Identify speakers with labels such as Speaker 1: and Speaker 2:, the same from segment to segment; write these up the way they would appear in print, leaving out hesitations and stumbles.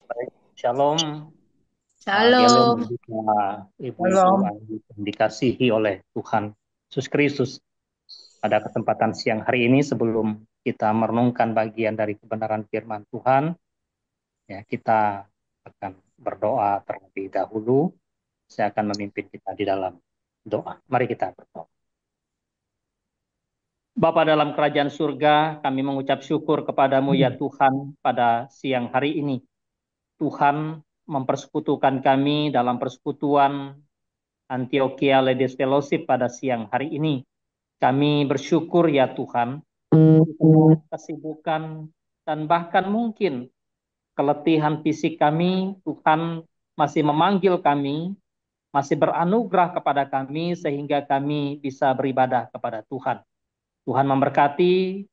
Speaker 1: Baik. Shalom, Galen dan
Speaker 2: Shalom.
Speaker 1: juga ibu-ibu
Speaker 2: Shalom.
Speaker 1: yang dikasihi oleh Tuhan Yesus Kristus. Pada kesempatan siang hari ini sebelum kita merenungkan bagian dari kebenaran firman Tuhan, ya kita akan berdoa terlebih dahulu. Saya akan memimpin kita di dalam doa. Mari kita berdoa. Bapa dalam kerajaan surga, kami mengucap syukur kepadamu ya Tuhan pada siang hari ini. Tuhan mempersekutukan kami dalam persekutuan Antioquia Ladies Fellowship pada siang hari ini. Kami bersyukur ya Tuhan, di tengah kesibukan dan bahkan mungkin keletihan fisik kami, Tuhan masih memanggil kami, masih beranugerah kepada kami sehingga kami bisa beribadah kepada Tuhan. Tuhan memberkati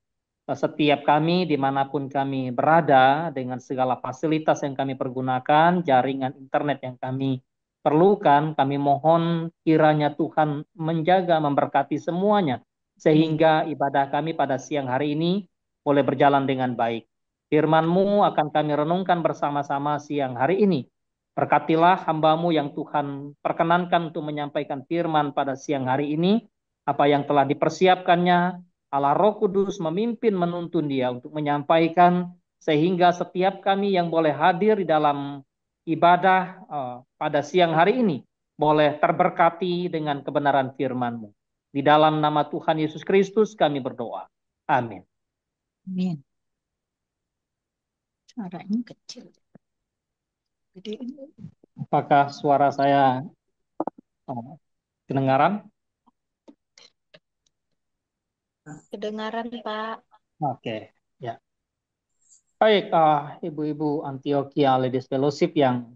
Speaker 1: setiap kami dimanapun kami berada dengan segala fasilitas yang kami pergunakan, jaringan internet yang kami perlukan, kami mohon kiranya Tuhan menjaga, memberkati semuanya,
Speaker 2: Amin.
Speaker 1: sehingga ibadah kami pada siang hari ini boleh berjalan dengan baik. Firman-Mu akan kami renungkan bersama-sama siang hari ini. Berkatilah hamba-Mu yang Tuhan perkenankan untuk menyampaikan firman pada siang hari ini, apa yang telah dipersiapkannya, Allah Roh Kudus memimpin menuntun dia untuk menyampaikan sehingga setiap kami yang boleh hadir di dalam ibadah pada siang hari ini boleh terberkati dengan kebenaran firman-Mu. Di dalam nama Tuhan Yesus Kristus kami berdoa. Amin.
Speaker 2: Amin. Suaranya kecil. Gedein.
Speaker 1: Apakah suara saya kedengaran?
Speaker 2: Kedengaran, Pak.
Speaker 1: Oke, ya. Baik, Ibu-ibu Antioquia Ladies Fellowship yang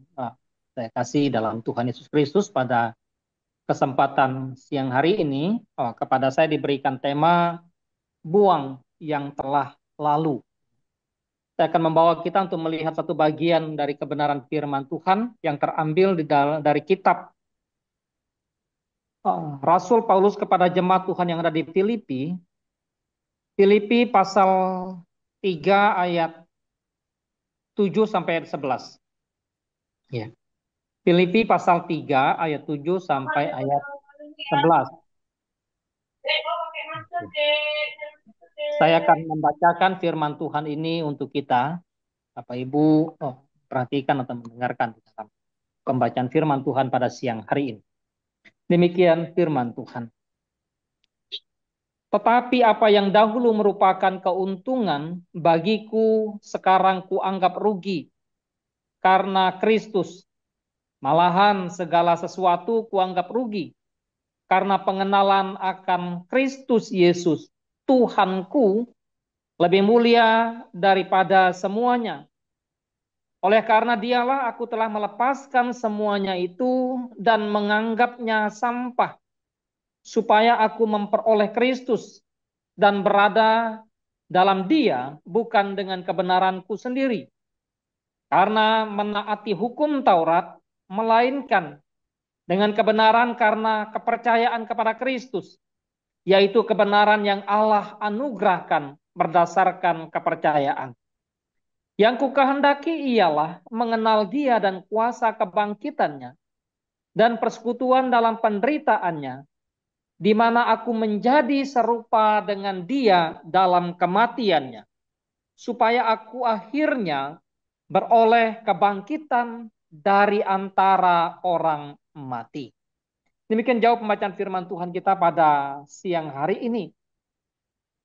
Speaker 1: saya kasih dalam Tuhan Yesus Kristus pada kesempatan siang hari ini, kepada saya diberikan tema buang yang telah lalu. Saya akan membawa kita untuk melihat satu bagian dari kebenaran firman Tuhan yang terambil dari kitab Rasul Paulus kepada jemaat Tuhan yang ada di Filipi. Filipi pasal 3 ayat 7 sampai ayat 11. Ya. Filipi pasal 3 ayat 7 sampai ayat 11. Saya akan membacakan firman Tuhan ini untuk kita. Bapak Ibu perhatikan atau mendengarkan dalam pembacaan firman Tuhan pada siang hari ini. Demikian firman Tuhan. Tetapi apa yang dahulu merupakan keuntungan bagiku sekarang kuanggap rugi karena Kristus. Malahan segala sesuatu kuanggap rugi karena pengenalan akan Kristus Yesus Tuhanku lebih mulia daripada semuanya. Oleh karena dialah aku telah melepaskan semuanya itu dan menganggapnya sampah, supaya aku memperoleh Kristus dan berada dalam dia bukan dengan kebenaranku sendiri. Karena menaati hukum Taurat, melainkan dengan kebenaran karena kepercayaan kepada Kristus, yaitu kebenaran yang Allah anugerahkan berdasarkan kepercayaan. Yang kukehendaki ialah mengenal dia dan kuasa kebangkitannya dan persekutuan dalam penderitaannya, di mana aku menjadi serupa dengan dia dalam kematiannya, supaya aku akhirnya beroleh kebangkitan dari antara orang mati. Demikian jauh pembacaan firman Tuhan kita pada siang hari ini.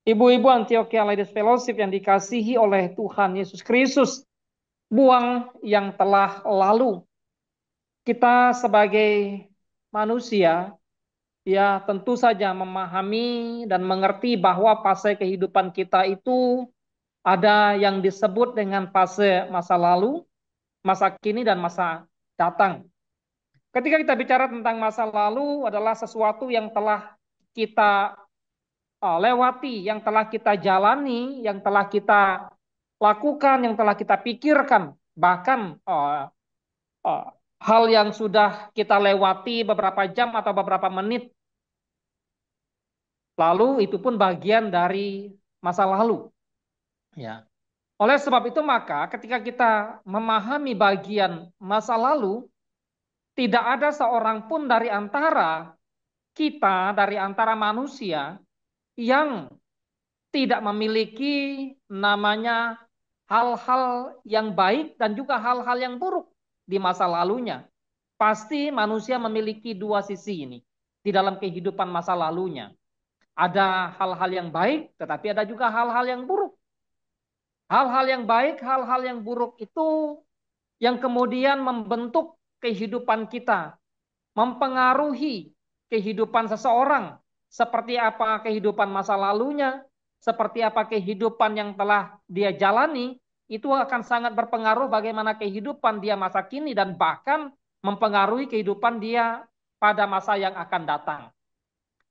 Speaker 1: Ibu-ibu Antioquia Ladies Fellowship yang dikasihi oleh Tuhan Yesus Kristus, buang yang telah lalu. Kita sebagai manusia, ya tentu saja memahami dan mengerti bahwa fase kehidupan kita itu ada yang disebut dengan fase masa lalu, masa kini, dan masa datang. Ketika kita bicara tentang masa lalu adalah sesuatu yang telah kita lewati, yang telah kita jalani, yang telah kita lakukan, yang telah kita pikirkan, bahkan uh, hal yang sudah kita lewati beberapa jam atau beberapa menit lalu itu pun bagian dari masa lalu. Ya. Oleh sebab itu maka ketika kita memahami bagian masa lalu, tidak ada seorang pun dari antara kita, dari antara manusia yang tidak memiliki namanya hal-hal yang baik dan juga hal-hal yang buruk di masa lalunya. Pasti manusia memiliki dua sisi ini di dalam kehidupan masa lalunya. Ada hal-hal yang baik, tetapi ada juga hal-hal yang buruk. Hal-hal yang baik, hal-hal yang buruk itu yang kemudian membentuk kehidupan kita, mempengaruhi kehidupan seseorang, seperti apa kehidupan masa lalunya, seperti apa kehidupan yang telah dia jalani, itu akan sangat berpengaruh bagaimana kehidupan dia masa kini dan bahkan mempengaruhi kehidupan dia pada masa yang akan datang.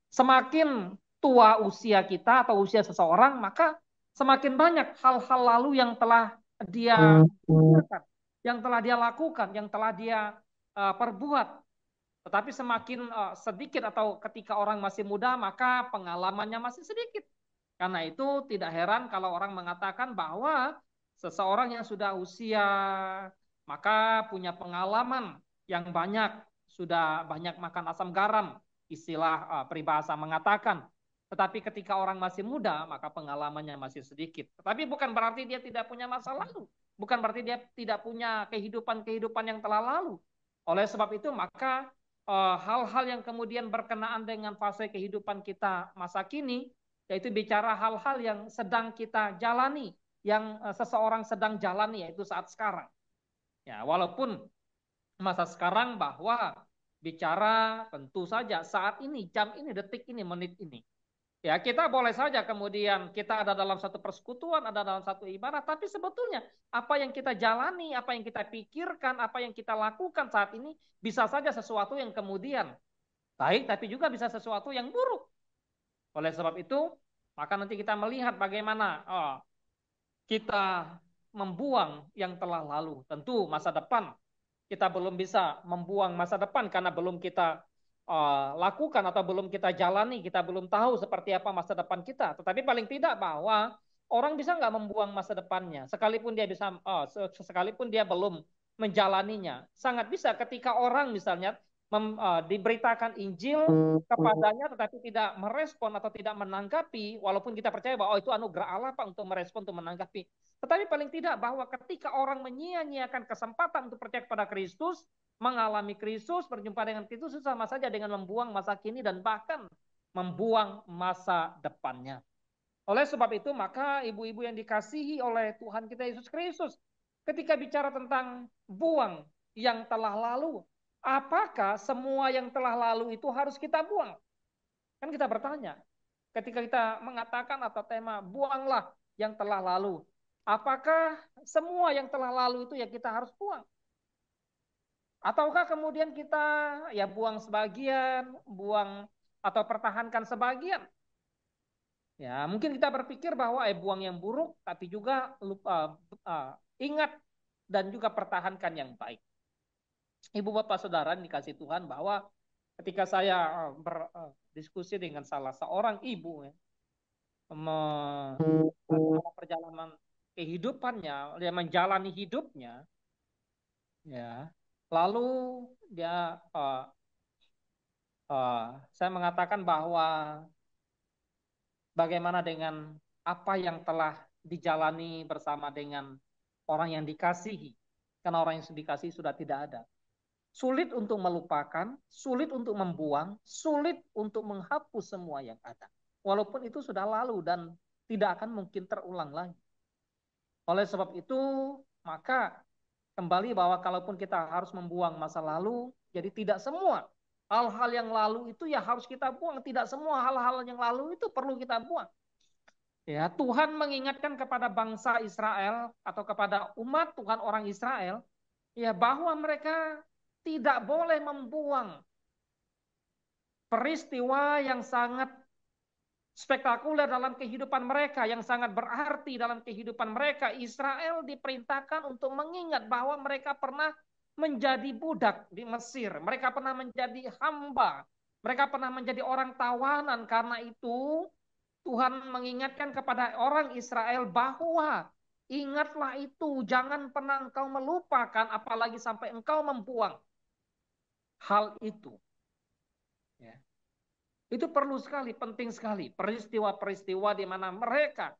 Speaker 1: Semakin tua usia kita atau usia seseorang, maka semakin banyak hal-hal lalu yang telah dia pikirkan, yang telah dia lakukan, yang telah dia perbuat. Tetapi semakin sedikit atau ketika orang masih muda, maka pengalamannya masih sedikit. Karena itu tidak heran kalau orang mengatakan bahwa seseorang yang sudah usia, maka punya pengalaman yang banyak, sudah banyak makan asam garam, istilah peribahasa mengatakan. Tetapi ketika orang masih muda, maka pengalamannya masih sedikit. Tetapi bukan berarti dia tidak punya masa lalu. Bukan berarti dia tidak punya kehidupan-kehidupan yang telah lalu. Oleh sebab itu, maka hal-hal yang kemudian berkenaan dengan fase kehidupan kita masa kini, yaitu bicara hal-hal yang sedang kita jalani, yang seseorang sedang jalani, yaitu saat sekarang. Ya, walaupun masa sekarang bahwa bicara tentu saja saat ini, jam ini, detik ini, menit ini. Ya, kita boleh saja kemudian kita ada dalam satu persekutuan, ada dalam satu ibadah, tapi sebetulnya apa yang kita jalani, apa yang kita pikirkan, apa yang kita lakukan saat ini bisa saja sesuatu yang kemudian baik, tapi juga bisa sesuatu yang buruk. Oleh sebab itu, maka nanti kita melihat bagaimana kita membuang yang telah lalu. Tentu masa depan kita belum bisa membuang masa depan karena belum kita lakukan atau belum kita jalani, kita belum tahu seperti apa masa depan kita. Tetapi paling tidak bahwa orang bisa nggak membuang masa depannya, sekalipun dia bisa, sekalipun dia belum menjalaninya. Sangat bisa ketika orang misalnya diberitakan Injil kepadanya, tetapi tidak merespon atau tidak menanggapi, walaupun kita percaya bahwa itu anugerah Allah Pak untuk merespon, untuk menanggapi. Tetapi paling tidak bahwa ketika orang menyia-nyiakan kesempatan untuk percaya kepada Kristus, mengalami Kristus, berjumpa dengan Kristus, sama saja dengan membuang masa kini dan bahkan membuang masa depannya. Oleh sebab itu, maka ibu-ibu yang dikasihi oleh Tuhan kita Yesus Kristus, ketika bicara tentang buang yang telah lalu, apakah semua yang telah lalu itu harus kita buang? Kan kita bertanya, ketika kita mengatakan atau tema buanglah yang telah lalu, apakah semua yang telah lalu itu ya kita harus buang? Ataukah kemudian kita ya buang sebagian, buang atau pertahankan sebagian? Ya, mungkin kita berpikir bahwa buang yang buruk, tapi juga lupa, ingat dan juga pertahankan yang baik. Ibu bapak saudara dikasih Tuhan, bahwa ketika saya berdiskusi dengan salah seorang ibu ya, dalam perjalanan kehidupannya, dia menjalani hidupnya, ya, lalu dia saya mengatakan bahwa bagaimana dengan apa yang telah dijalani bersama dengan orang yang dikasihi, karena orang yang dikasihi sudah tidak ada. Sulit untuk melupakan, sulit untuk membuang, sulit untuk menghapus semua yang ada. Walaupun itu sudah lalu dan tidak akan mungkin terulang lagi. Oleh sebab itu, maka kembali bahwa kalaupun kita harus membuang masa lalu, jadi tidak semua hal-hal yang lalu itu ya harus kita buang. Tidak semua hal-hal yang lalu itu perlu kita buang. Ya, Tuhan mengingatkan kepada bangsa Israel atau kepada umat Tuhan orang Israel, ya, bahwa mereka tidak boleh membuang peristiwa yang sangat spektakuler dalam kehidupan mereka, yang sangat berarti dalam kehidupan mereka. Israel diperintahkan untuk mengingat bahwa mereka pernah menjadi budak di Mesir. Mereka pernah menjadi hamba. Mereka pernah menjadi orang tawanan. Karena itu Tuhan mengingatkan kepada orang Israel bahwa Ingatlah itu, jangan pernah engkau melupakan, apalagi sampai engkau membuang hal itu. Ya. Itu perlu sekali, penting sekali. Peristiwa-peristiwa di mana mereka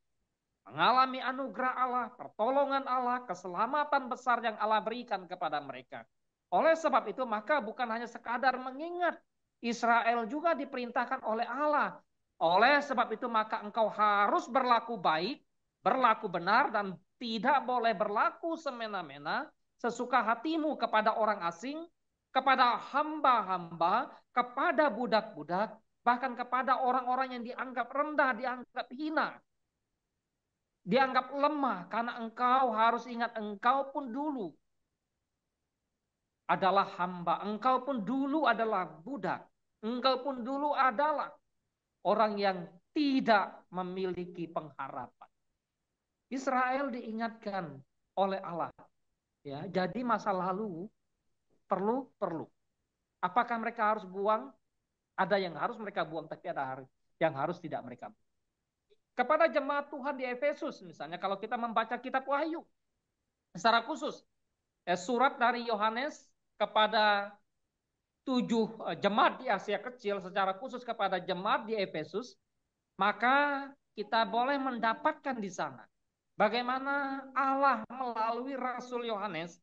Speaker 1: mengalami anugerah Allah, pertolongan Allah, keselamatan besar yang Allah berikan kepada mereka. Oleh sebab itu, maka bukan hanya sekadar mengingat, Israel juga diperintahkan oleh Allah. Oleh sebab itu, maka engkau harus berlaku baik, berlaku benar, dan tidak boleh berlaku semena-mena, sesuka hatimu kepada orang asing, kepada hamba-hamba, kepada budak-budak, bahkan kepada orang-orang yang dianggap rendah, dianggap hina, dianggap lemah, karena engkau harus ingat, engkau pun dulu adalah hamba, engkau pun dulu adalah budak, engkau pun dulu adalah orang yang tidak memiliki pengharapan. Israel diingatkan oleh Allah, ya. Jadi masa lalu perlu. Apakah mereka harus buang? Ada yang harus mereka buang, tapi ada yang harus tidak mereka buang. Kepada jemaat Tuhan di Efesus, misalnya kalau kita membaca kitab Wahyu, secara khusus, surat dari Yohanes kepada 7 jemaat di Asia Kecil, secara khusus kepada jemaat di Efesus, maka kita boleh mendapatkan di sana bagaimana Allah melalui Rasul Yohanes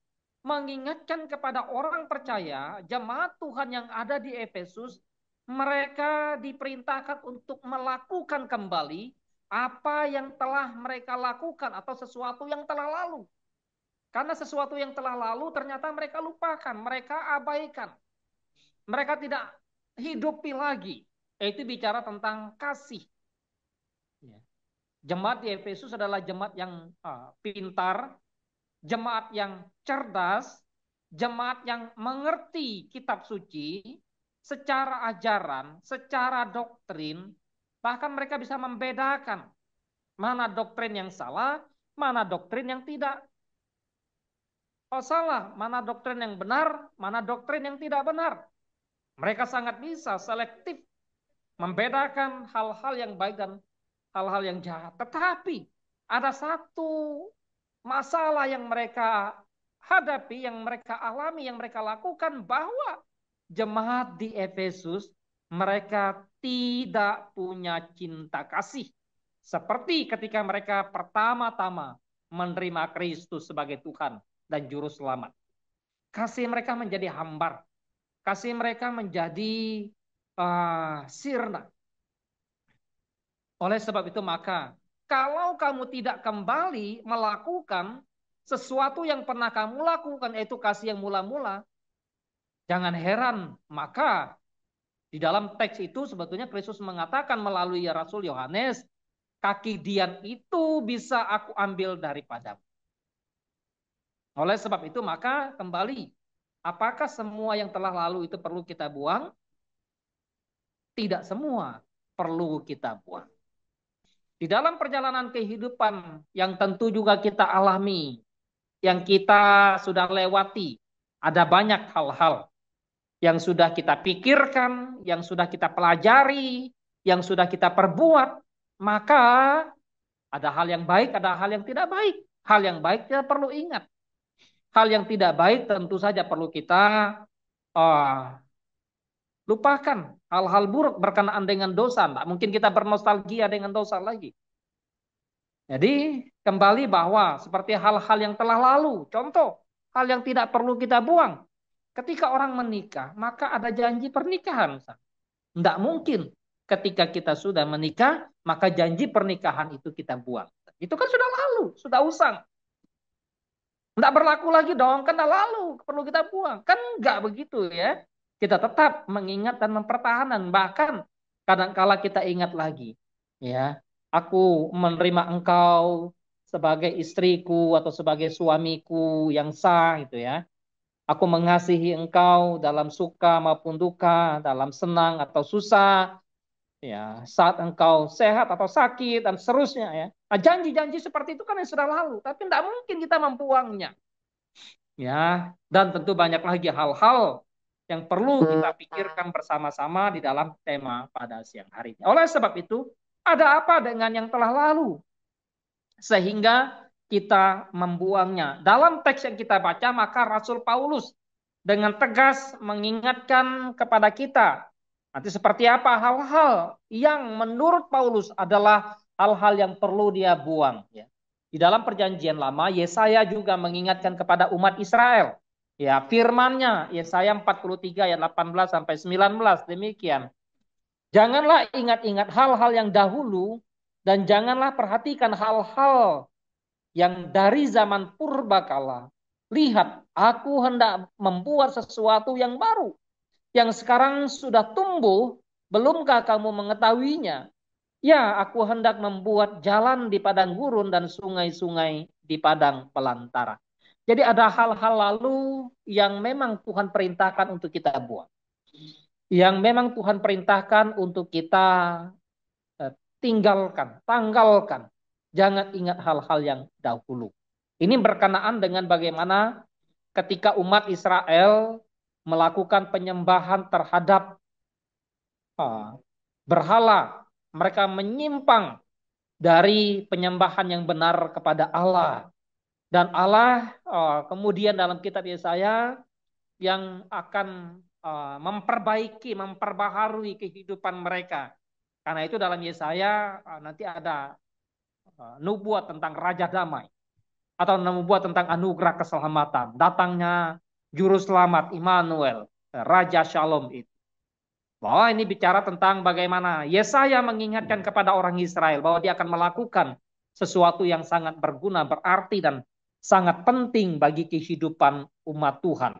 Speaker 1: mengingatkan kepada orang percaya, jemaat Tuhan yang ada di Efesus, mereka diperintahkan untuk melakukan kembali apa yang telah mereka lakukan atau sesuatu yang telah lalu. Karena sesuatu yang telah lalu ternyata mereka lupakan, mereka abaikan. Mereka tidak hidupi lagi. Itu bicara tentang kasih. Jemaat di Efesus adalah jemaat yang pintar, jemaat yang cerdas, jemaat yang mengerti kitab suci secara ajaran, secara doktrin, bahkan mereka bisa membedakan mana doktrin yang salah, mana doktrin yang tidak salah, mana doktrin yang benar, mana doktrin yang tidak benar. Mereka sangat bisa selektif membedakan hal-hal yang baik dan hal-hal yang jahat. Tetapi ada satu masalah yang mereka hadapi, yang mereka alami, yang mereka lakukan, bahwa jemaat di Efesus mereka tidak punya cinta kasih. Seperti ketika mereka pertama-tama menerima Kristus sebagai Tuhan dan Juru Selamat. Kasih mereka menjadi hambar. Kasih mereka menjadi sirna. Oleh sebab itu maka, kalau kamu tidak kembali melakukan sesuatu yang pernah kamu lakukan, yaitu kasih yang mula-mula, jangan heran, maka di dalam teks itu sebetulnya Kristus mengatakan melalui Rasul Yohanes, kaki dian itu bisa aku ambil daripadamu. Oleh sebab itu maka kembali, apakah semua yang telah lalu itu perlu kita buang? Tidak semua perlu kita buang. Di dalam perjalanan kehidupan yang tentu juga kita alami, yang kita sudah lewati, ada banyak hal-hal yang sudah kita pikirkan, yang sudah kita pelajari, yang sudah kita perbuat. Maka ada hal yang baik, ada hal yang tidak baik. Hal yang baik kita perlu ingat. Hal yang tidak baik tentu saja perlu kita lupakan. Hal-hal buruk berkenaan dengan dosa. Tidak mungkin kita bernostalgia dengan dosa lagi. Jadi kembali bahwa seperti hal-hal yang telah lalu. Contoh, hal yang tidak perlu kita buang. Ketika orang menikah, maka ada janji pernikahan. Tidak mungkin ketika kita sudah menikah, maka janji pernikahan itu kita buang. Itu kan sudah lalu, sudah usang. Tidak berlaku lagi dong, kan lalu, perlu kita buang. Kan enggak begitu ya. Kita tetap mengingat dan mempertahankan. Bahkan kadang-kala kita ingat lagi. Ya, aku menerima engkau sebagai istriku atau sebagai suamiku yang sah gitu ya. Aku mengasihi engkau dalam suka maupun duka, dalam senang atau susah, ya, saat engkau sehat atau sakit dan seterusnya ya. Nah, janji-janji seperti itu kan yang sudah lalu, tapi tidak mungkin kita membuangnya. Ya, dan tentu banyak lagi hal-hal yang perlu kita pikirkan bersama-sama di dalam tema pada siang hari ini. Oleh sebab itu, ada apa dengan yang telah lalu? Sehingga kita membuangnya. Dalam teks yang kita baca, maka Rasul Paulus dengan tegas mengingatkan kepada kita. Nanti seperti apa hal-hal yang menurut Paulus adalah hal-hal yang perlu dia buang. Ya. Di dalam perjanjian lama, Yesaya juga mengingatkan kepada umat Israel. Ya, firman-Nya Yesaya 43 ayat 18 sampai 19 demikian. Janganlah ingat-ingat hal-hal yang dahulu dan janganlah perhatikan hal-hal yang dari zaman purbakala. Lihat, aku hendak membuat sesuatu yang baru, yang sekarang sudah tumbuh, belumkah kamu mengetahuinya? Ya, aku hendak membuat jalan di padang gurun dan sungai-sungai di padang belantara. Jadi ada hal-hal lalu yang memang Tuhan perintahkan untuk kita buat. Yang memang Tuhan perintahkan untuk kita tinggalkan, tanggalkan. Jangan ingat hal-hal yang dahulu. Ini berkenaan dengan bagaimana ketika umat Israel melakukan penyembahan terhadap berhala. Mereka menyimpang dari penyembahan yang benar kepada Allah. Dan Allah kemudian dalam kitab Yesaya yang akan memperbaiki, memperbaharui kehidupan mereka. Karena itu dalam Yesaya nanti ada nubuat tentang Raja Damai. Atau nubuat tentang anugerah keselamatan. Datangnya Juru Selamat Immanuel, Raja Shalom itu. Bahwa ini bicara tentang bagaimana Yesaya mengingatkan kepada orang Israel bahwa dia akan melakukan sesuatu yang sangat berguna, berarti dan sangat penting bagi kehidupan umat Tuhan.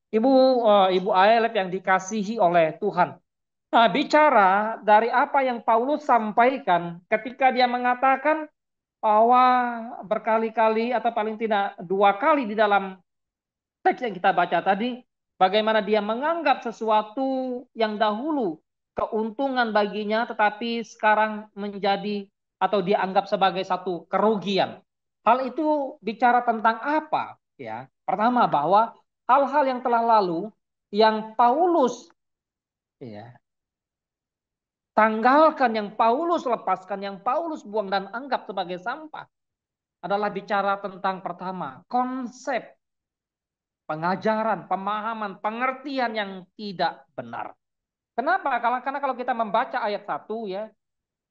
Speaker 1: Ibu Aelep yang dikasihi oleh Tuhan. Nah, bicara dari apa yang Paulus sampaikan ketika dia mengatakan bahwa berkali-kali atau paling tidak 2 kali di dalam teks yang kita baca tadi, bagaimana dia menganggap sesuatu yang dahulu keuntungan baginya, tetapi sekarang menjadi atau dianggap sebagai satu kerugian. Hal itu bicara tentang apa? Ya, pertama bahwa hal-hal yang telah lalu, yang Paulus ya, tanggalkan, yang Paulus lepaskan, yang Paulus buang dan anggap sebagai sampah, adalah bicara tentang pertama, konsep pengajaran, pemahaman, pengertian yang tidak benar. Kenapa? Karena kalau kita membaca ayat 1 ya,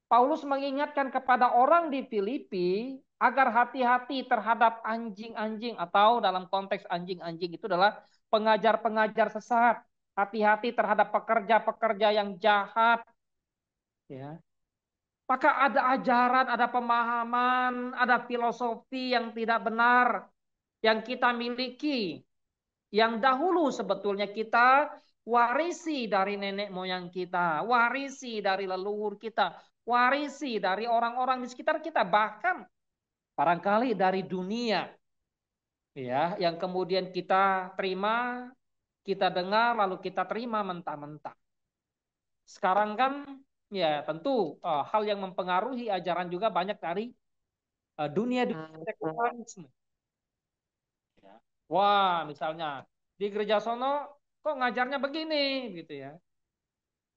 Speaker 1: Paulus mengingatkan kepada orang di Filipi agar hati-hati terhadap anjing-anjing, atau dalam konteks anjing-anjing itu adalah pengajar-pengajar sesat. Hati-hati terhadap pekerja-pekerja yang jahat. Ya. Maka ada ajaran, ada pemahaman, ada filosofi yang tidak benar yang kita miliki, yang dahulu sebetulnya kita warisi dari nenek moyang kita, warisi dari leluhur kita, warisi dari orang-orang di sekitar kita, bahkan barangkali dari dunia, ya, yang kemudian kita terima, kita dengar, lalu kita terima mentah-mentah. Sekarang kan, ya tentu hal yang mempengaruhi ajaran juga banyak dari dunia sekularisme. Ya. Wah, misalnya di gereja sono kok ngajarnya begini gitu ya.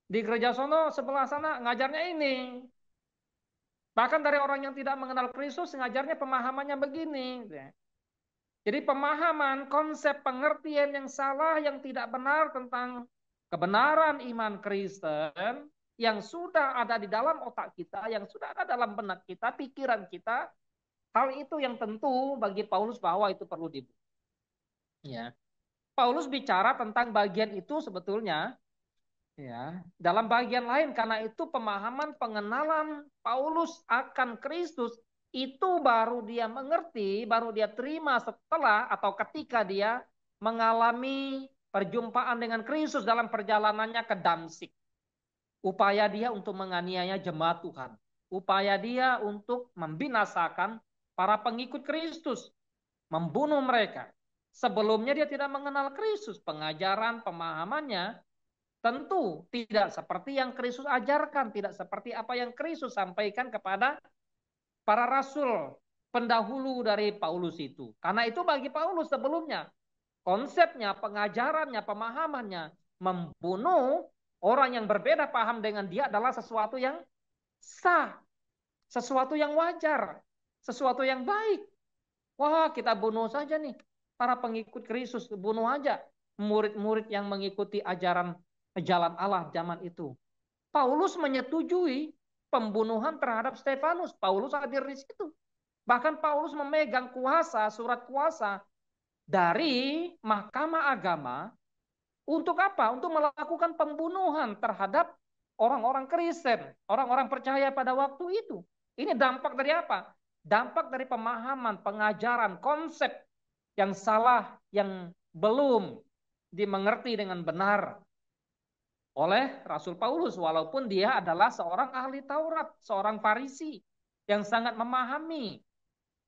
Speaker 1: Di gereja sono sebelah sana ngajarnya ini. Bahkan dari orang yang tidak mengenal Kristus ngajarnya pemahamannya begini gitu ya. Jadi pemahaman, konsep, pengertian yang salah, yang tidak benar tentang kebenaran iman Kristen yang sudah ada di dalam otak kita, yang sudah ada dalam benak kita, pikiran kita, hal itu yang tentu bagi Paulus bahwa itu perlu dibuang. Ya. Paulus bicara tentang bagian itu sebetulnya ya, dalam bagian lain, karena itu pemahaman pengenalan Paulus akan Kristus itu baru dia mengerti, baru dia terima setelah atau ketika dia mengalami perjumpaan dengan Kristus dalam perjalanannya ke Damsik. Upaya dia untuk menganiaya jemaat Tuhan. Upaya dia untuk membinasakan para pengikut Kristus, membunuh mereka. Sebelumnya dia tidak mengenal Kristus, pengajaran, pemahamannya tentu tidak seperti yang Kristus ajarkan, tidak seperti apa yang Kristus sampaikan kepada para rasul pendahulu dari Paulus itu. Karena itu bagi Paulus sebelumnya, konsepnya, pengajarannya, pemahamannya, membunuh orang yang berbeda paham dengan dia adalah sesuatu yang sah, sesuatu yang wajar, sesuatu yang baik. Wah, kita bunuh saja nih para pengikut Kristus, bunuh aja murid-murid yang mengikuti ajaran jalan Allah zaman itu. Paulus menyetujui pembunuhan terhadap Stefanus. Paulus hadir di situ. Bahkan Paulus memegang kuasa, surat kuasa dari Mahkamah Agama untuk apa? Untuk melakukan pembunuhan terhadap orang-orang Kristen, orang-orang percaya pada waktu itu. Ini dampak dari apa? Dampak dari pemahaman, pengajaran, konsep yang salah, yang belum dimengerti dengan benar oleh Rasul Paulus, walaupun dia adalah seorang ahli Taurat, seorang Farisi yang sangat memahami,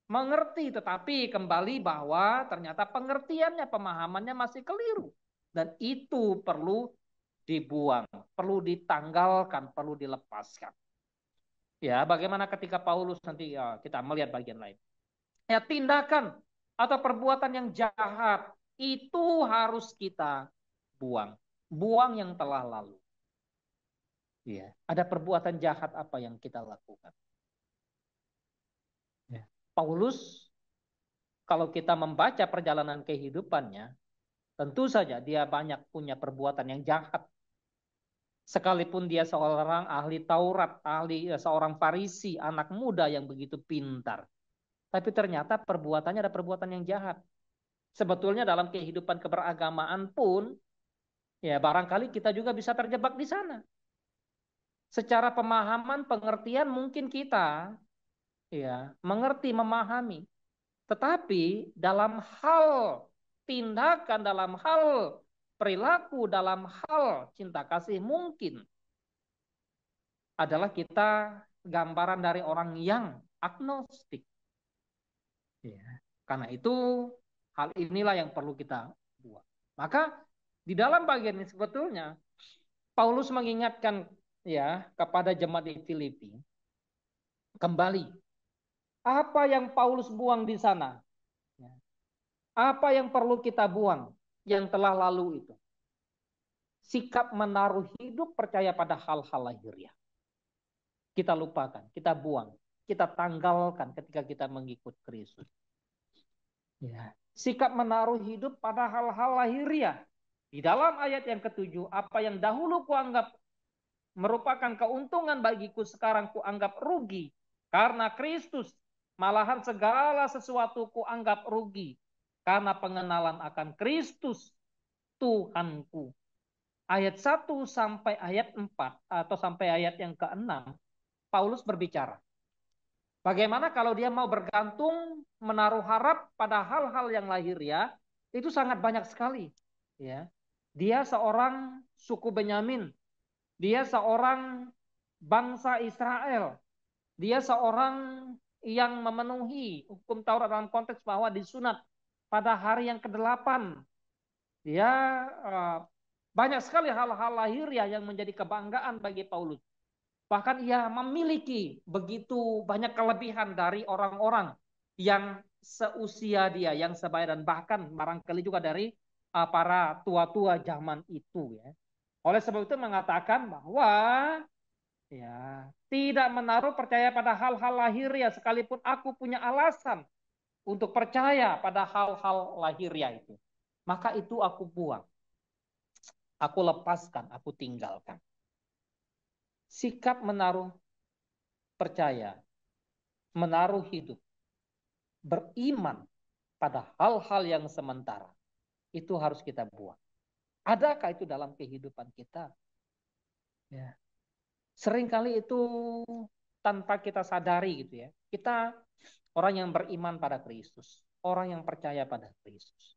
Speaker 1: mengerti, tetapi kembali bahwa ternyata pengertiannya, pemahamannya masih keliru. Dan itu perlu dibuang, perlu ditanggalkan, perlu dilepaskan. Ya, bagaimana ketika Paulus nanti ya, kita melihat bagian lain. Ya, tindakan atau perbuatan yang jahat itu harus kita buang. Buang yang telah lalu. Ya, ada perbuatan jahat apa yang kita lakukan? Ya. Paulus, kalau kita membaca perjalanan kehidupannya, tentu saja dia banyak punya perbuatan yang jahat. Sekalipun dia seorang ahli Taurat, seorang Farisi, anak muda yang begitu pintar. Tapi ternyata perbuatannya ada perbuatan yang jahat. Sebetulnya dalam kehidupan keberagamaan pun, ya barangkali kita juga bisa terjebak di sana. Secara pemahaman, pengertian mungkin kita ya mengerti, memahami. Tetapi dalam hal tindakan, dalam hal perilaku, dalam hal cinta kasih mungkin adalah kita gambaran dari orang yang agnostik. Ya. Karena itu hal inilah yang perlu kita buat. Maka di dalam bagian ini sebetulnya Paulus mengingatkan ya kepada jemaat di Filipi kembali apa yang Paulus buang di sana. Ya. Apa yang perlu kita buang yang telah lalu itu. Sikap menaruh hidup percaya pada hal-hal lahiriah. Kita lupakan, kita buang, kita tanggalkan ketika kita mengikut Kristus. Ya. Sikap menaruh hidup pada hal-hal lahiriah. Di dalam ayat yang ketujuh, apa yang dahulu kuanggap merupakan keuntungan bagiku sekarang kuanggap rugi. Karena Kristus, malahan segala sesuatu kuanggap rugi. Karena pengenalan akan Kristus, Tuhanku. Ayat 1 sampai ayat 4 atau sampai ayat yang ke-6, Paulus berbicara. Bagaimana kalau dia mau bergantung, menaruh harap pada hal-hal yang lahiriah, itu sangat banyak sekali. Ya. Dia seorang suku Benyamin, dia seorang bangsa Israel, dia seorang yang memenuhi hukum Taurat dalam konteks bahwa disunat pada hari yang ke-8. Dia banyak sekali hal-hal lahiriah yang menjadi kebanggaan bagi Paulus. Bahkan ia memiliki begitu banyak kelebihan dari orang-orang yang seusia dia, yang sebaya dan bahkan barangkali juga dari para tua-tua zaman itu ya. Oleh sebab itu mengatakan bahwa ya tidak menaruh percaya pada hal-hal lahiriah sekalipun aku punya alasan untuk percaya pada hal-hal lahiriah itu. Maka itu aku buang, aku lepaskan, aku tinggalkan. Sikap menaruh percaya, menaruh hidup, beriman pada hal-hal yang sementara. Itu harus kita buang. Adakah itu dalam kehidupan kita? Ya. Seringkali itu tanpa kita sadari gitu ya. Kita orang yang beriman pada Kristus. Orang yang percaya pada Kristus.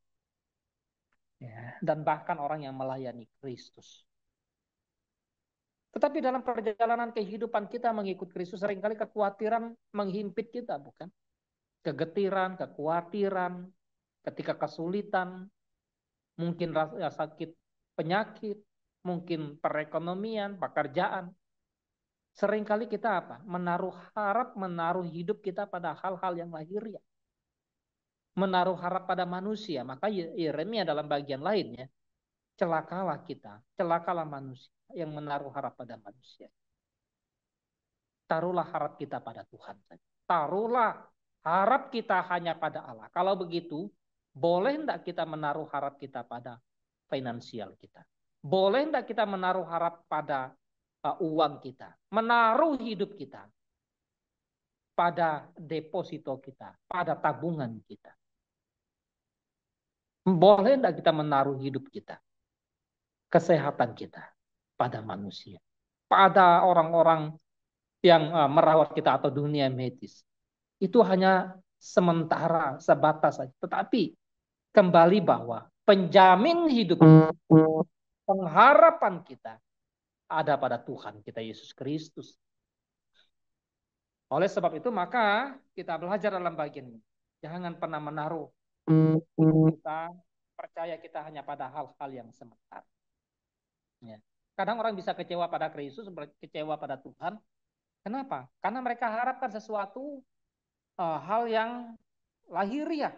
Speaker 1: Ya. Dan bahkan orang yang melayani Kristus. Tetapi dalam perjalanan kehidupan kita mengikut Kristus seringkali kekhawatiran menghimpit kita, bukan? Kegetiran, kekhawatiran, ketika kesulitan, mungkin rasa sakit penyakit, mungkin perekonomian, pekerjaan. Seringkali kita apa? Menaruh harap, menaruh hidup kita pada hal-hal yang lahiriah. Menaruh harap pada manusia. Maka Yeremia dalam bagian lainnya, celakalah kita, celakalah manusia yang menaruh harap pada manusia. Taruhlah harap kita pada Tuhan. Taruhlah Harap kita hanya pada Allah. Kalau begitu, boleh enggak kita menaruh harap kita pada finansial kita? Boleh enggak kita menaruh harap pada uang kita? Menaruh hidup kita pada deposito kita, pada tabungan kita. Boleh enggak kita menaruh hidup kita, kesehatan kita pada manusia, pada orang-orang yang merawat kita atau dunia medis. Itu hanya sementara, sebatas saja. Tetapi kembali bahwa penjamin hidup, pengharapan kita ada pada Tuhan kita Yesus Kristus. Oleh sebab itu maka kita belajar dalam bagian ini. Jangan pernah menaruh kita, percaya kita hanya pada hal-hal yang sementara. Ya. Kadang orang bisa kecewa pada Kristus, kecewa pada Tuhan. Kenapa? Karena mereka harapkan sesuatu hal yang lahiriah,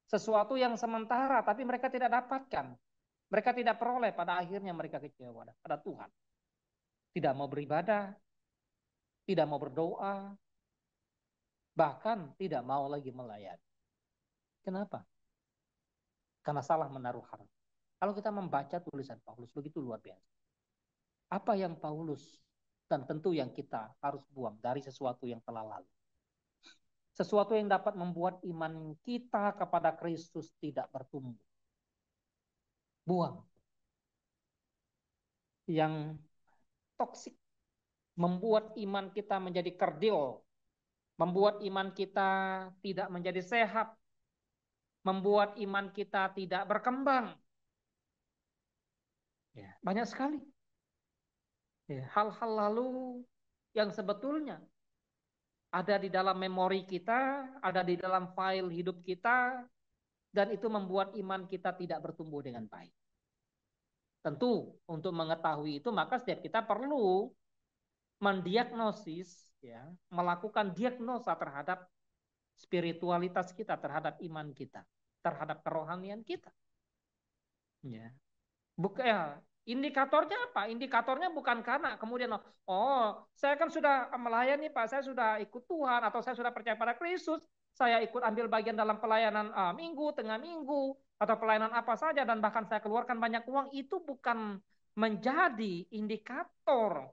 Speaker 1: sesuatu yang sementara, tapi mereka tidak dapatkan. Mereka tidak peroleh, pada akhirnya mereka kecewa pada Tuhan. Tidak mau beribadah, tidak mau berdoa, bahkan tidak mau lagi melayani. Kenapa? Karena salah menaruh harap. Kalau kita membaca tulisan Paulus, begitu luar biasa. Apa yang Paulus, dan tentu yang kita harus buang dari sesuatu yang telah lalu. Sesuatu yang dapat membuat iman kita kepada Kristus tidak bertumbuh. Buang. Yang toksik. Membuat iman kita menjadi kerdil. Membuat iman kita tidak menjadi sehat. Membuat iman kita tidak berkembang. Ya, banyak sekali. Ya, hal-hal lalu yang sebetulnya ada di dalam memori kita, ada di dalam file hidup kita, dan itu membuat iman kita tidak bertumbuh dengan baik. Tentu untuk mengetahui itu maka setiap kita perlu mendiagnosis, ya, melakukan diagnosa terhadap spiritualitas kita, terhadap iman kita, terhadap kerohanian kita. Ya. Bukan, indikatornya apa? Indikatornya bukan karena kemudian saya kan sudah melayani Pak, saya sudah ikut Tuhan atau saya sudah percaya pada Kristus, saya ikut ambil bagian dalam pelayanan minggu, tengah minggu atau pelayanan apa saja dan bahkan saya keluarkan banyak uang, itu bukan menjadi indikator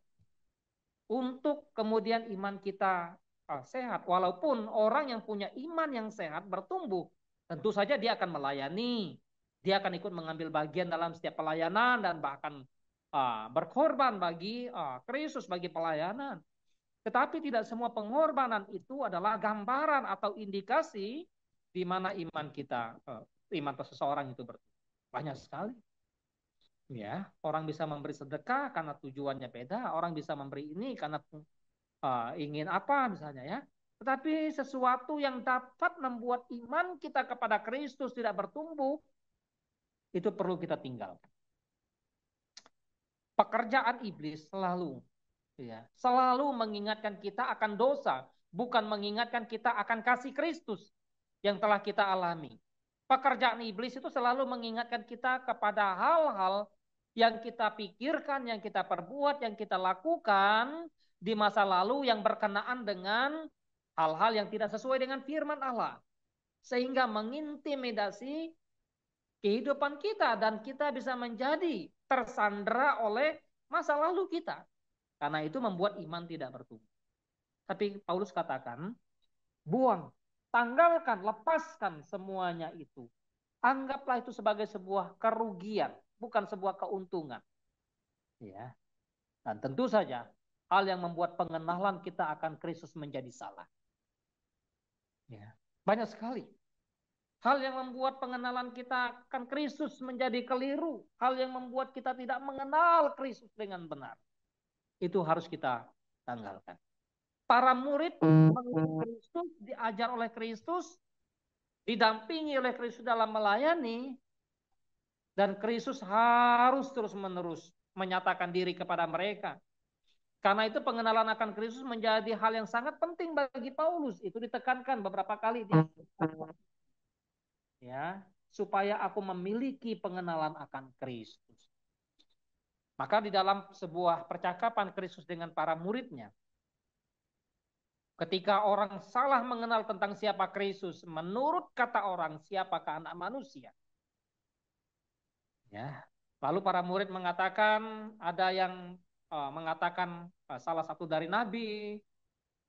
Speaker 1: untuk kemudian iman kita sehat. Walaupun orang yang punya iman yang sehat bertumbuh, tentu saja dia akan melayani, dia akan ikut mengambil bagian dalam setiap pelayanan dan bahkan berkorban bagi Kristus, bagi pelayanan. Tetapi tidak semua pengorbanan itu adalah gambaran atau indikasi di mana iman kita, iman seseorang itu bertumbuh. Banyak sekali. Ya, orang bisa memberi sedekah karena tujuannya beda, orang bisa memberi ini karena ingin apa misalnya ya. Tetapi sesuatu yang dapat membuat iman kita kepada Kristus tidak bertumbuh, itu perlu kita tinggalkan. Pekerjaan iblis selalu, ya, selalu mengingatkan kita akan dosa, bukan mengingatkan kita akan kasih Kristus yang telah kita alami. Pekerjaan iblis itu selalu mengingatkan kita kepada hal-hal yang kita pikirkan, yang kita perbuat, yang kita lakukan di masa lalu yang berkenaan dengan hal-hal yang tidak sesuai dengan firman Allah. Sehingga mengintimidasi kehidupan kita dan kita bisa menjadi tersandera oleh masa lalu kita. Karena itu membuat iman tidak bertumbuh. Tapi Paulus katakan, buang, tanggalkan, lepaskan semuanya itu. Anggaplah itu sebagai sebuah kerugian, bukan sebuah keuntungan. Ya. Dan tentu saja hal yang membuat pengenalan kita akan Kristus menjadi salah. Ya. Banyak sekali hal yang membuat pengenalan kita akan Kristus menjadi keliru, hal yang membuat kita tidak mengenal Kristus dengan benar. Itu harus kita tanggalkan. Para murid mengikuti Kristus, diajar oleh Kristus, didampingi oleh Kristus dalam melayani, dan Kristus harus terus-menerus menyatakan diri kepada mereka. Karena itu pengenalan akan Kristus menjadi hal yang sangat penting bagi Paulus. Itu ditekankan beberapa kali. Ya, supaya aku memiliki pengenalan akan Kristus. Maka di dalam sebuah percakapan Kristus dengan para muridnya, Ketika orang salah mengenal tentang siapa Kristus, menurut kata orang, siapakah anak manusia? Ya. Lalu para murid mengatakan, ada yang mengatakan salah satu dari nabi,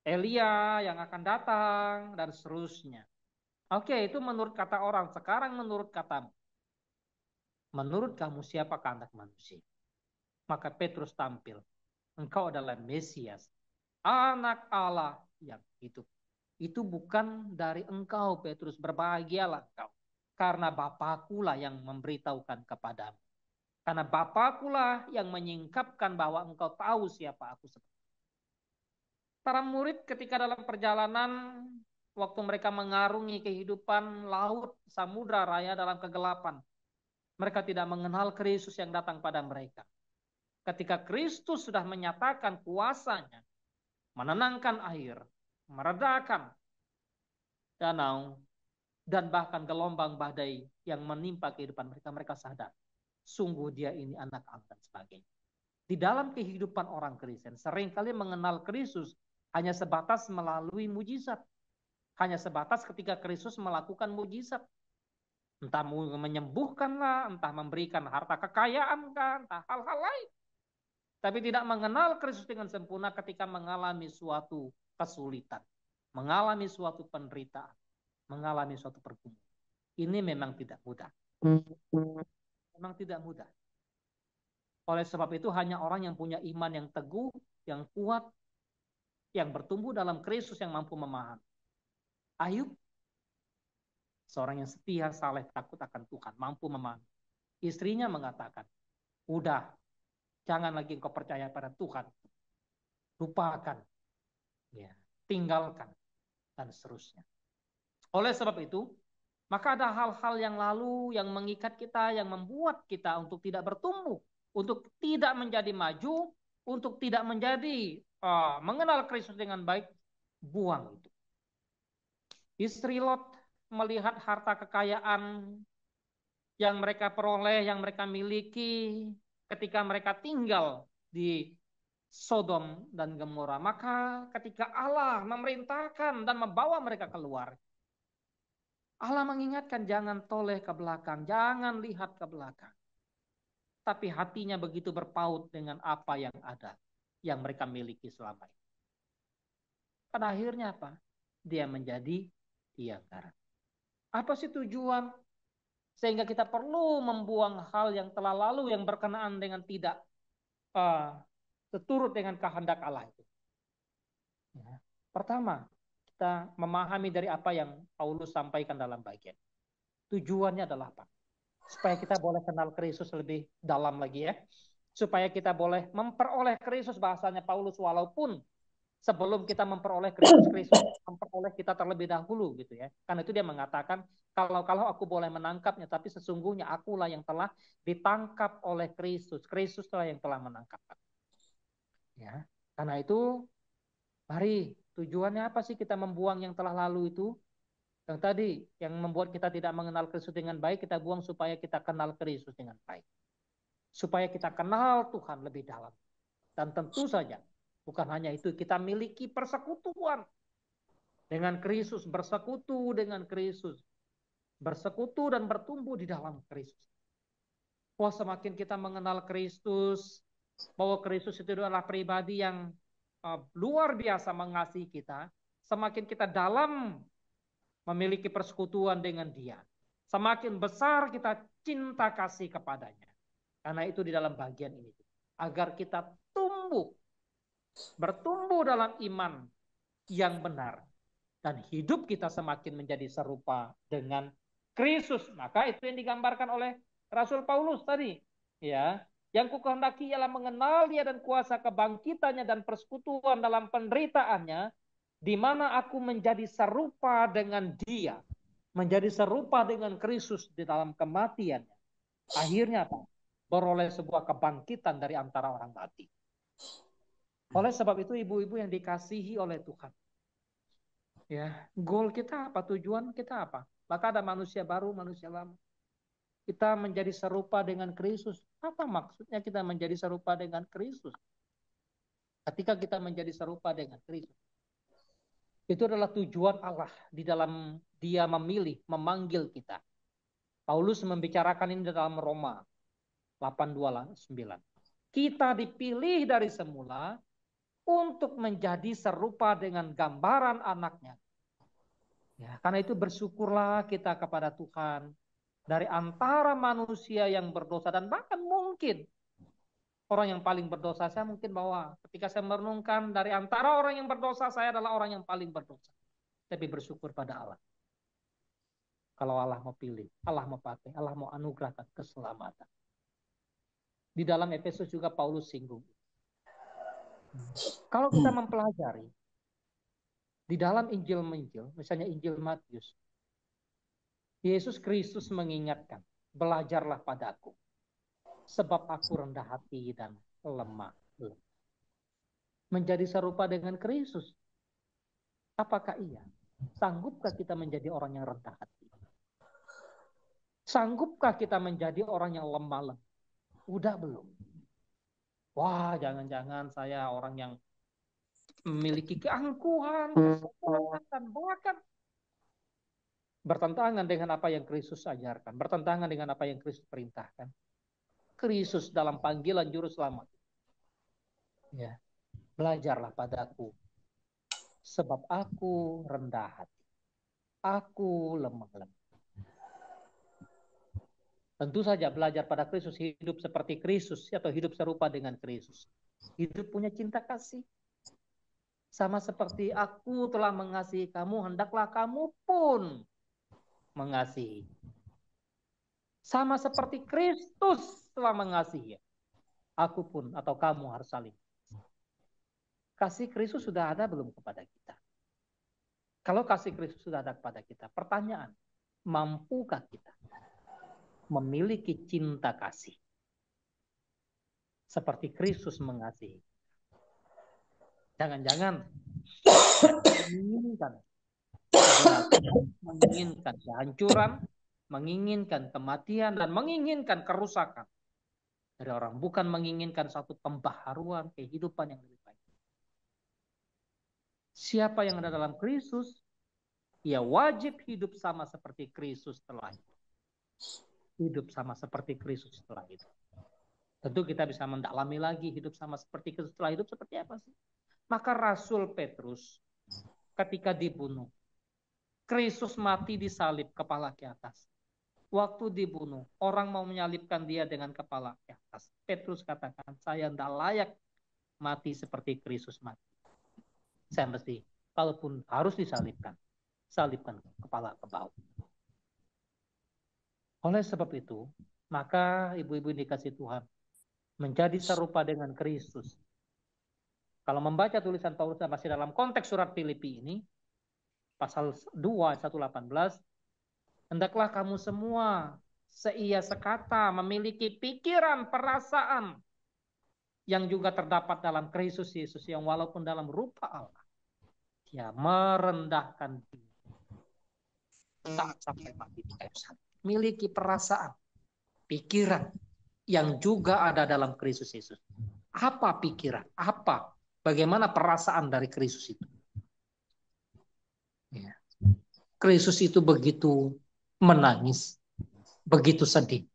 Speaker 1: Elia yang akan datang, dan seterusnya. Oke, itu menurut kata orang. Sekarang menurut katamu. Menurut kamu siapakah anak manusia? Maka Petrus tampil. Engkau adalah Mesias, anak Allah yang hidup. Itu bukan dari engkau, Petrus. Berbahagialah engkau. Karena Bapakkulah yang memberitahukan kepadamu. Karena Bapakkulah yang menyingkapkan bahwa engkau tahu siapa aku sebenarnya. Para murid ketika dalam perjalanan, waktu mereka mengarungi kehidupan laut, samudra raya dalam kegelapan, mereka tidak mengenal Kristus yang datang pada mereka. Ketika Kristus sudah menyatakan kuasanya, menenangkan air, meredakan danau, dan bahkan gelombang badai yang menimpa kehidupan mereka, mereka sadar. Sungguh dia ini anak Allah dan sebagainya. Di dalam kehidupan orang Kristen, seringkali mengenal Kristus hanya sebatas melalui mujizat. Hanya sebatas ketika Kristus melakukan mujizat. Entah menyembuhkanlah, entah memberikan harta kekayaan, entah hal-hal lain. Tapi tidak mengenal Kristus dengan sempurna ketika mengalami suatu kesulitan, mengalami suatu penderitaan, mengalami suatu pergumulan. Ini memang tidak mudah. Memang tidak mudah. Oleh sebab itu hanya orang yang punya iman yang teguh, yang kuat, yang bertumbuh dalam Kristus yang mampu memahami. Ayub, seorang yang setia, saleh, takut akan Tuhan, mampu memahami. Istrinya mengatakan, udah, jangan lagi engkau percaya pada Tuhan. Lupakan, ya, tinggalkan, dan seterusnya. Oleh sebab itu, maka ada hal-hal yang lalu yang mengikat kita, yang membuat kita untuk tidak bertumbuh, untuk tidak menjadi maju, untuk tidak menjadi mengenal Kristus dengan baik, buang itu. Istri Lot melihat harta kekayaan yang mereka peroleh, yang mereka miliki ketika mereka tinggal di Sodom dan Gomora. Maka ketika Allah memerintahkan dan membawa mereka keluar, Allah mengingatkan jangan toleh ke belakang, jangan lihat ke belakang. Tapi hatinya begitu berpaut dengan apa yang ada, yang mereka miliki selama ini. Pada akhirnya apa? Dia menjadi tiang garam. Apa sih tujuan? Sehingga kita perlu membuang hal yang telah lalu yang berkenaan dengan tidak seturut dengan kehendak Allah itu. Ya. Pertama, kita memahami dari apa yang Paulus sampaikan dalam bagian. Tujuannya adalah apa? Supaya kita boleh kenal Kristus lebih dalam lagi ya. Supaya kita boleh memperoleh Kristus, bahasanya Paulus, walaupun sebelum kita memperoleh Kristus, Kristus memperoleh kita terlebih dahulu gitu ya. Karena itu dia mengatakan kalau aku boleh menangkapnya, tapi sesungguhnya akulah yang telah ditangkap oleh Kristus. Kristus telah yang telah menangkap. Ya. Karena itu mari, tujuannya apa sih kita membuang yang telah lalu itu? Yang tadi, yang membuat kita tidak mengenal Kristus dengan baik, kita buang supaya kita kenal Kristus dengan baik. Supaya kita kenal Tuhan lebih dalam. Dan tentu saja, bukan hanya itu, kita miliki persekutuan dengan Kristus, bersekutu dengan Kristus, bersekutu dan bertumbuh di dalam Kristus. Wah, semakin kita mengenal Kristus, bahwa Kristus itu adalah pribadi yang luar biasa mengasihi kita, semakin kita dalam memiliki persekutuan dengan Dia, semakin besar kita cinta kasih kepadanya. Karena itu di dalam bagian ini, agar kita tumbuh, bertumbuh dalam iman yang benar, dan hidup kita semakin menjadi serupa dengan Kristus. Maka itu yang digambarkan oleh Rasul Paulus tadi, ya. Yang kukehendaki ialah mengenal Dia dan kuasa kebangkitannya dan persekutuan dalam penderitaannya, di mana aku menjadi serupa dengan Dia, menjadi serupa dengan Kristus di dalam kematiannya. Akhirnya apa? Beroleh sebuah kebangkitan dari antara orang mati. Oleh sebab itu ibu-ibu yang dikasihi oleh Tuhan, ya, goal kita apa? Tujuan kita apa? Maka ada manusia baru, manusia lama. Kita menjadi serupa dengan Kristus. Apa maksudnya kita menjadi serupa dengan Kristus? Ketika kita menjadi serupa dengan Kristus, Itu adalah tujuan Allah di dalam Dia memilih, memanggil kita. Paulus membicarakan ini dalam Roma 8:29. Kita dipilih dari semula untuk menjadi serupa dengan gambaran anaknya. Ya, karena itu bersyukurlah kita kepada Tuhan dari antara manusia yang berdosa, dan bahkan mungkin orang yang paling berdosa. Saya mungkin bahwa ketika saya merenungkan dari antara orang yang berdosa, saya adalah orang yang paling berdosa. Tapi bersyukur pada Allah. Kalau Allah mau pilih, Allah mau pakai, Allah mau anugerahkan keselamatan. Di dalam Efesus juga Paulus singgung. Kalau kita mempelajari di dalam Injil-Injil, misalnya Injil Matius, Yesus Kristus mengingatkan, belajarlah padaku, sebab aku rendah hati dan lemah. Menjadi serupa dengan Kristus. Apakah iya? Sanggupkah kita menjadi orang yang rendah hati? Sanggupkah kita menjadi orang yang lemah lembut? Udah belum? Wah, jangan-jangan saya orang yang memiliki keangkuhan, kesempurnaan, bahkan bertentangan dengan apa yang Kristus ajarkan, bertentangan dengan apa yang Kristus perintahkan. Kristus dalam panggilan juru selamat. Ya, belajarlah padaku, sebab aku rendah hati, aku lemah lembut. Tentu saja belajar pada Kristus, hidup seperti Kristus atau hidup serupa dengan Kristus. Hidup punya cinta kasih. Sama seperti aku telah mengasihi kamu, hendaklah kamu pun mengasihi. Sama seperti Kristus telah mengasihi, aku pun atau kamu harus saling. Kasih Kristus sudah ada belum kepada kita? Kalau kasih Kristus sudah ada kepada kita, pertanyaan, mampukah kita memiliki cinta kasih seperti Kristus mengasihi? Jangan-jangan menginginkan kehancuran, menginginkan kematian, dan menginginkan kerusakan dari orang, bukan menginginkan satu pembaharuan kehidupan yang lebih baik. Siapa yang ada dalam Kristus, ia wajib hidup sama seperti Kristus setelah itu. Hidup sama seperti Kristus setelah itu. Tentu kita bisa mendalami lagi hidup sama seperti Kristus setelah hidup seperti apa sih? Maka Rasul Petrus ketika dibunuh, Kristus mati disalib kepala ke atas. Waktu dibunuh, orang mau menyalibkan dia dengan kepala ke atas. Petrus katakan, saya tidak layak mati seperti Kristus mati. Saya mesti, kalaupun harus disalibkan, salibkan kepala ke bawah. Oleh sebab itu, maka ibu-ibu yang dikasih Tuhan, menjadi serupa dengan Kristus. Kalau membaca tulisan Paulus masih dalam konteks surat Filipi ini, pasal 2, 1:18, hendaklah kamu semua seia sekata memiliki pikiran, perasaan yang juga terdapat dalam Kristus Yesus, yang walaupun dalam rupa Allah, dia merendahkan diri saat sampai mati di kayu salib. Miliki perasaan, pikiran yang juga ada dalam Kristus Yesus. Apa pikiran? Apa? Bagaimana perasaan dari Kristus itu? Ya. Kristus itu begitu menangis, begitu sedih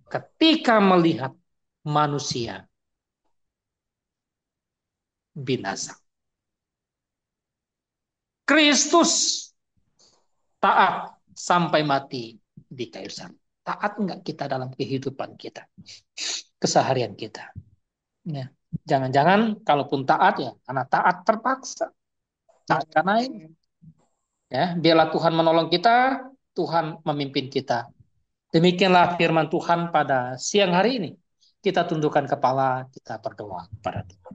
Speaker 1: ketika melihat manusia binasa. Kristus taat sampai mati di kayu salib. Taat enggak kita dalam kehidupan kita, keseharian kita? Ya. Jangan-jangan kalaupun taat ya karena taat terpaksa. Taat karena ini. Ya, biarlah Tuhan menolong kita, Tuhan memimpin kita. Demikianlah firman Tuhan pada siang hari ini. Kita tundukkan kepala, kita berdoa kepada Tuhan.